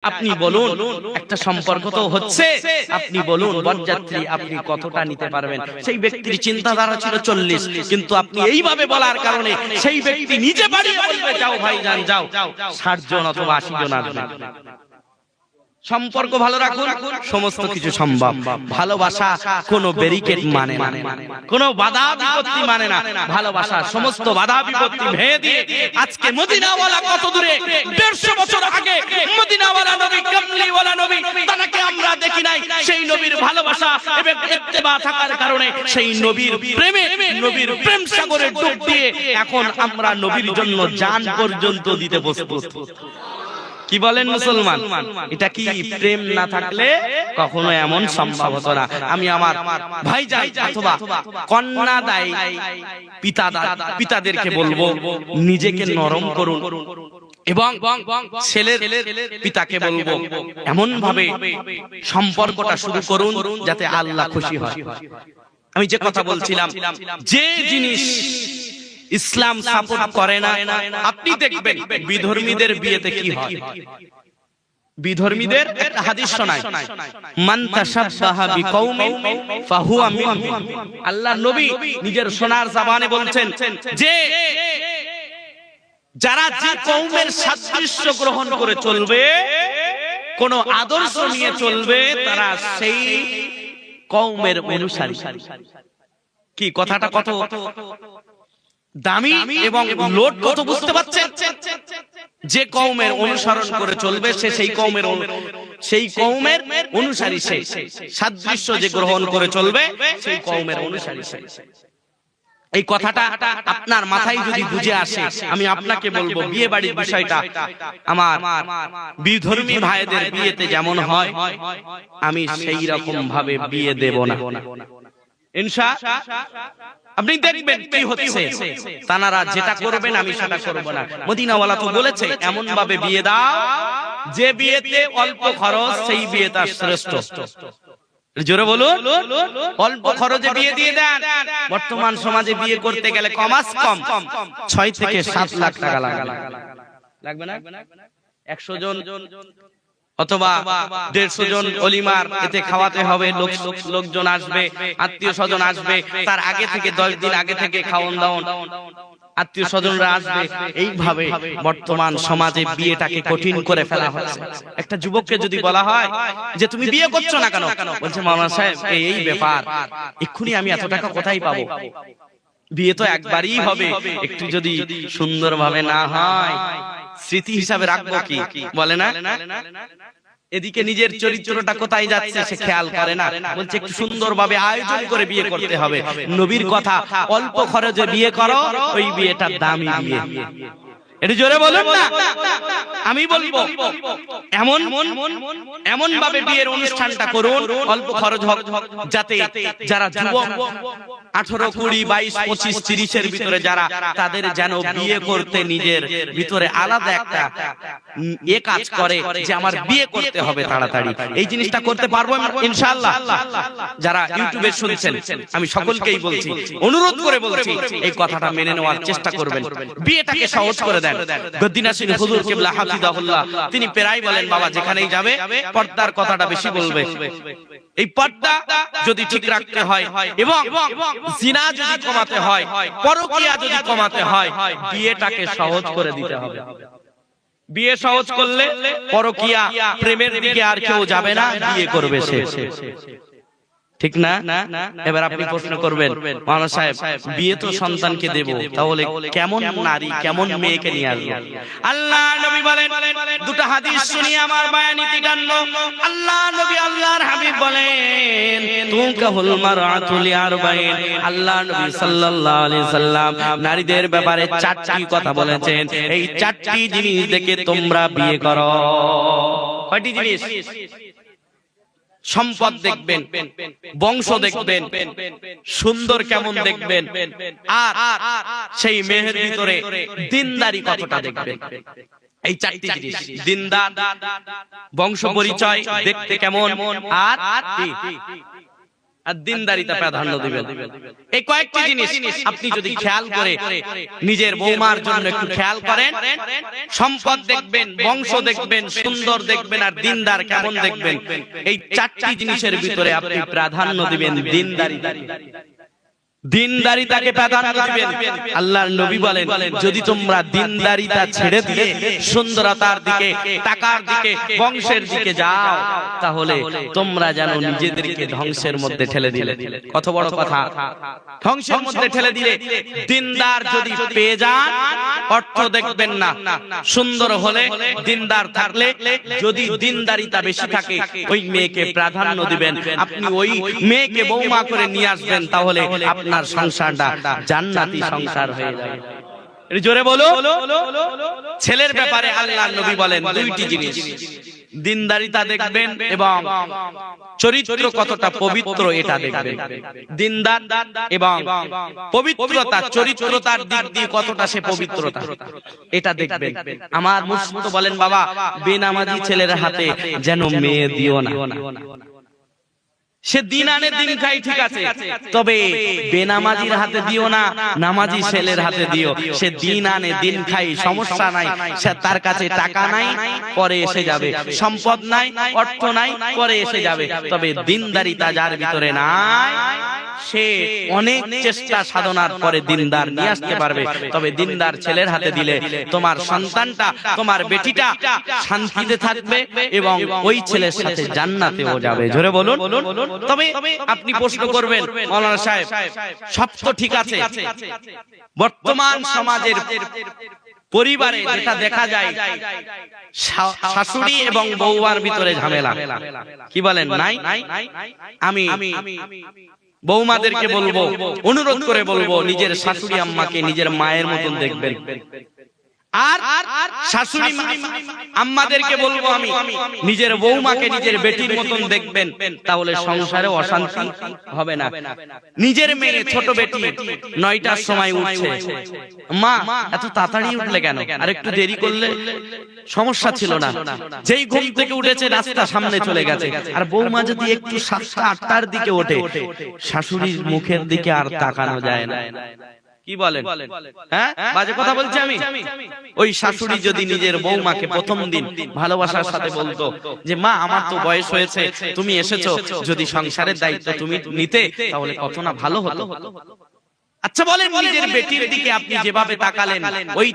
আপনি বলুন, একটা সম্পর্ক তো হচ্ছে, আপনি বলুন বরযাত্রী আপনি কতটা নিতে পারবেন? সেই ব্যক্তির চিন্তাধারা ছিল 40, কিন্তু আপনি এইভাবে বলার কারণে সেই ব্যক্তি নিজে বাড়ি বলবে যাও ভাইজান যাও, 60 জন অথবা 80 জন আসবে। সম্পর্ক ভালো রাখুন, সমস্ত কিছু সম্ভব। ভালোবাসা কোনো ব্যারিকেড মানে না, কোনো বাধা বিপত্তি মানে না। ভালোবাসা সমস্ত বাধা বিপত্তি ভেঙে দিয়ে আজকে মদিনাওয়ালা কত দূরে, 150 বছর আগে মদিনাওয়ালা নবী, কামলিওয়ালা নবী, তাকে আমরা দেখি নাই। সেই নবীর ভালোবাসা এবং ইত্তেবা থাকার কারণে সেই নবীর প্রেমে, নবীর প্রেম সাগরে ডুব দিয়ে এখন আমরা নবীর জন্য জান পর্যন্ত দিতে প্রস্তুত। কি বলেন মুসলমান? এটা কি প্রেম না থাকলে কখনো এমন সম্ভব হতো না। আমি আমার ভাইজান অথবা কন্যাদায়ী পিতাদেরকে বলবো, নিজেকে নরম করুন এবং ছেলের পিতাকে বলবো এমন ভাবে সম্পর্কটা শুরু করুন যাতে আল্লাহ খুশি হয়। আমি যে কথা বলছিলাম, যে জিনিস ইসলাম সাপোর্ট করে না, আপনি দেখবেন বিধর্মীদের বিয়েতে কি হয়। বিধর্মীদের একটা হাদিস শোনায়, মান তাশাব্বাহা বিকওমিন ফাহুয়া মিনহুম। আল্লাহর নবী নিজের সোনার জবানে বলছেন যে যারা যে কওমের সাদৃশ্য গ্রহণ করে চলবে, কোন আদর্শ নিয়ে চলবে, তারা সেই কওমের অনুসারী। কি কথাটা কত দামি এবং লোড কত বুঝতে পারছেন? যে কওমের অনুসরণ করে চলবে সে সেই কওমের অনুসারী, সেই সাদৃশ্য যে গ্রহণ করে চলবে সেই কওমের অনুসারী। এই কথাটা আপনার মাথায় যদি বুঝে আসে, আমি আপনাকে বলবো বিয়ে বাড়ির বিষয়টা আমার বিধর্মী ভাইদের বিয়েতে যেমন হয় আমি সেই রকম ভাবে বিয়ে দেব না ইনশাআল্লাহ। আপনি দেখবেন কি হচ্ছে, তানারা যেটা করবেন আমি সেটা করব না। মদিনাওয়ালা তো বলেছে এমন ভাবে বিয়ে দাও যে বিয়েতে অল্প খরচ, সেই বিয়েটা শ্রেষ্ঠ। জোরে বলুন, অল্প খরচে বিয়ে দিয়ে দেন। বর্তমান সমাজে বিয়ে করতে গেলে কমাস কম 6 থেকে 7 লাখ টাকা লাগবে না? 100 জন অথবা 150 জন অলিমার এতে খাওয়াতে হবে, লোকজন আসবে, আত্মীয় স্বজন আসবে, তার আগে থেকে 10 দিন আগে থেকে খাওয়ান দাওয়ান, আত্মীয় স্বজনরা আসবে। এইভাবে বর্তমান সমাজে বিয়েটাকে কঠিন করে ফেলা হচ্ছে। একটা যুবককে যদি বলা হয় যে তুমি বিয়ে করছো না কেন, বলছে মাওলানা সাহেব এই ব্যাপার, এক্ষুনি আমি এত টাকা কোথায় পাবো? বিয়ে তো একবারই হবে, একটু যদি সুন্দরভাবে না হয় স্মৃতি হিসাবে রাখবো কি, বলে না? এদিকে নিজের চরিত্রটা কোথায় যাচ্ছে সে খেয়াল করে না, বলছে একটু সুন্দরভাবে আয়োজন করে বিয়ে করতে হবে। নবীর কথা, অল্প খরচে বিয়ে করো, ওই বিয়েটা দামি বিয়ে। এটা জোরে বলুন না। আমি বলবো এমন ভাবে বিয়ের অনুষ্ঠানটা করুন অল্প খরচ হোক, যাতে যারা যুবক 18, 20, 22, 25, 30 এর ভিতরে যারা, তাদের যেন বিয়ে করতে নিজের ভিতরে আলাদা একটা কাজ করে যে আমার বিয়ে করতে হবে তাড়াতাড়ি। এই জিনিসটা করতে পারবো ইনশাআল্লাহ। যারা ইউটিউবে শুনছেন আমি সকলকেই বলছি, অনুরোধ করে বলছি, এই কথাটা মেনে নেওয়ার চেষ্টা করবেন। বিয়েটাকে সহজ করে দেন। গদ্দিনাসিন হুজুর কিবলা হাফিজাহুল্লাহ তিনি প্রায় বলেন, বাবা যেখানেই যাবে পর্দার কথাটা বেশি বলবে। এই পর্দা যদি ঠিক রাখতে হয় এবং জিনা যদি কমাতে হয়, পরকীয়া যদি কমাতে হয়, বিয়েটাকে সহজ করে দিতে হবে। বিয়ে সহজ করলে পরকীয়া, প্রেমের দিকে আর কেউ যাবে না, বিয়ে করবে সে। ঠিক না? এবার আপনি প্রশ্ন করবেন, মাওলানা সাহেব বিয়ে তো সন্তানকে দেব, তাহলে কেমন নারী, কেমন মেয়েকে নিয়ে আসবো? আল্লাহ নবী বলেন, দুটো হাদিস শুনিয়ে আমার বায়ানিটি টানলো। আল্লাহ নবী, আল্লাহর হাবিব বলেন, তুকাহুল মারআতু লিআরবাইন। আল্লাহ নবী সাল্লাল্লাহু আলাইহি সাল্লাম নারীদের ব্যাপারে 4টি কথা বলেছেন। এই 4টি জিনিস দেখে তোমরা বিয়ে করো। কয়টি জিনিস? সম্পদ দেখবেন, বংশ দেখবেন, সুন্দর কেমন দেখবেন, আর সেই মেয়ের ভিতরে দিনদারি কতটা দেখবেন। এই 4টি জিনিস, দিনদার, বংশ পরিচয়, দেখতে কেমন, আর আর দিনদারিতা প্রাধান্য দিবেন। এই কয়েকটি জিনিস আপনি যদি খেয়াল করে নিজের বৌমার জন্য একটু খেয়াল করেন, সম্পদ দেখবেন, বংশ দেখবেন, সুন্দর দেখবেন, আর দিনদার কেমন দেখবেন, এই চারটি জিনিসের ভিতরে আপনি প্রাধান্য দিবেন দিনদারিতা। দিনদারিতাকে প্রাধান্য দিবেন। আল্লাহর নবী বলেন, যদি তোমরা দিনদারিতা ছেড়ে দিয়ে সুন্দরতার দিকে, টাকার দিকে, বংশের দিকে যাও, তাহলে তোমরা যেন নিজেদেরকে ধ্বংসের মধ্যে ঠেলে দিলে। কত বড় কথা! ধ্বংসের মধ্যে ঠেলে দিলে। দিনদার যদি পেয়ে যান, অর্থ দেখবেন না, সুন্দর হলে, দিনদার থাকলে, যদি দিনদারিতা বেশি থাকে, ওই মেয়েকে প্রাধান্য দিবেন। আপনি ওই মেয়েকে বৌমা করে নিয়ে আসবেন, তাহলে আপনার সংসারটা জান্নাতি সংসার হয়ে যাবে। জোরে বলো। ছেলের ব্যাপারে আল্লাহর নবী বলেন দুইটি জিনিস, দিনদারিতা দেখবেন এবং চরিত্র কতটা পবিত্র এটা দেখবেন। দিনদার এবং পবিত্রতা, চরিত্রতার দিক দিয়ে কতটা সে পবিত্রতা, এটা দেখবেন। আমার মুর্শিদ বলেন, বাবা বেনামাজি ছেলের হাতে যেন মেয়ে দিও না। সে দিন আনে দিন খাই, ঠিক আছে, তবে বেনামাজির হাতে দিও না, নামাজি ছেলের হাতে দিও। সে দিন আনে দিন খাই, সমস্যা নাই, সে তার কাছে টাকা নাই, পরে এসে যাবে, সম্পদ নাই, অর্থ নাই, পরে এসে যাবে, তবে দিনদারিতা যার ভিতরে নাই, সে অনেক চেষ্টা সাধনার পরে দিনদার নিয়ে আসতে পারবে। তবে দিনদার ছেলের হাতে দিলে তোমার সন্তানটা, তোমার বেটিটা শান্তিতে থাকবে এবং ওই ছেলের সাথে জান্নাতেও যাবে। জোরে বলুন। তবে আপনি প্রশ্ন করবেন, মাওলানা সাহেব সব তো ঠিক আছে, বর্তমান সমাজের পরিবারে যেটা দেখা যায়, শাশুড়ি এবং বউয়ার ভিতরে ঝামেলা, কি বলেন? নাই। আমি বৌমাদেরকে বলবো, অনুরোধ করে বলবো, নিজের শাশুড়ি আম্মাকে নিজের মায়ের মতন দেখবেন। আর শাশুড়ি আম্মাদেরকে বলবো আমি, নিজের বৌমাকে নিজের বেটির মতন দেখবেন, তাহলে সংসারে অশান্তি হবে না। নিজের মেয়ে, ছোট বেটি 9টার সময় উঠছে, মা এত তাড়াতাড়ি উঠলে কেন? আর একটু দেরি করলে সমস্যা ছিল না। যেই ঘুম থেকে উঠেছে রাস্তা সামনে চলে গেছে। আর বৌমা যদি একটু 7টা 8টার দিকে ওঠে, শাশুড়ির মুখের দিকে আর তাকানো যায় না। কি বলেন? হ্যাঁ, বাজে কথা বলছি আমি? ওই শাশুড়ি যদি নিজের বৌমাকে প্রথম দিন ভালোবাসার সাথে বলতো যে, মা আমার তো বয়স হয়েছে, তুমি এসেছো, যদি সংসারের দায়িত্ব তুমি নিতে, তাহলে কত না ভালো হতো। আচ্ছা বলেন, নিজের বেটির দিকে আপনি যেভাবে তাকালেন, ওই